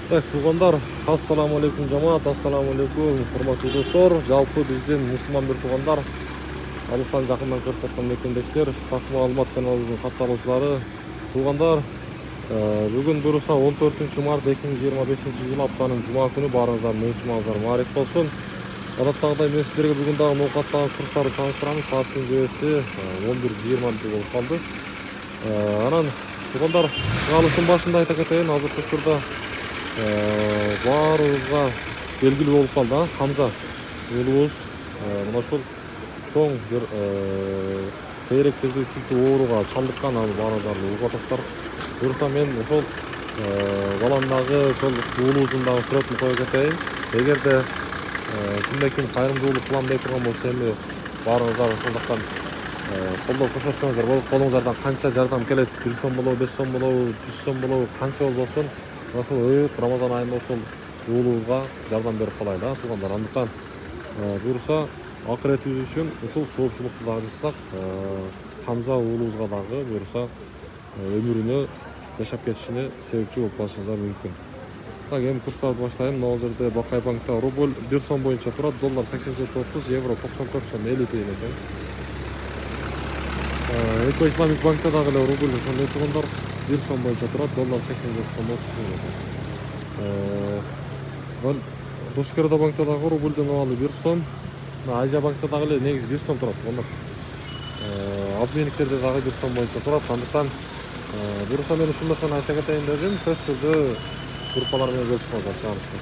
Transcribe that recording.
Так, туугандар, ассаламу алейкум жамаат, ассаламу алейкум, урматтуу достор. Жалпы биздин мусулман бир туугандар, алыстан жакындан көрүп жаткан мекендештер, так маалымат каналыбыздын катталуучулары, туугандар, бүгүн буюрса 14 март 2025-жыл аптанын жума күнү баарыңыздар уучумаңыздар маариф болсун. Адаттагыдай мен сиздерге бүгүн дагы ноокаттагы курстарды тааныштырам. Сааттын жебеси 11:20 болуп калды. Анан туугандар, чыгарылыштын башында айта кетейин, азыркы учурда баарыбызга белгилүү болуп калды. Хамза уулубуз мына ушул чоң бир сейрек тездетүүчү ооруга чалдыккан, аны баарыңыздар угуп атасыздар. Буюрса мен ошол баланын дагы ошол уулубуздун дагы сүрөтүн коюп кетейин. Эгерде кимде-ким кайрымдуулук кылам деп турган болсо, эми баарыңыздар ошол жактан колдоо көрсөтсөңүздөр болот. Колуңуздардан канча жардам келет, 1 сом болобу, 5 сом болобу, 100 сом болобу, канча болбосун, ошол өйүп Рамазан айында ошол уулубузга жардам берип калайлы да туугандар. Андыктан буюрса акыретибиз үчүн ушул соопчулукту дагы жасасак, Хамза уулубузга дагы буюрса өмүрүнө жашап кетишине себепчи болуп калышыңыздар мүмкүн. Так, эми курстарды баштайм. Могул жерде Бакай банкта рубль 1 сом боюнча турат, доллар 87.30, евро 94 сом 50 тиен экен. Эко Исламик банкта дагы эле рубль ошондой туугандар 1 сом боюнча турат, доллар 87 сом 30 тиен экен. Доскерда банкта дагы рубльдин абалы 1 сом. Азия банкта дагы эле негизи 1 сом турат туугандар. Обменниктерде дагы 1 сом боюнча турат. Андыктан буюрса мен ушул нерсени айта кетейин дедим. Сөзсүз түрдө группалар менен бөлүшүп алыңыздар чыгарышты.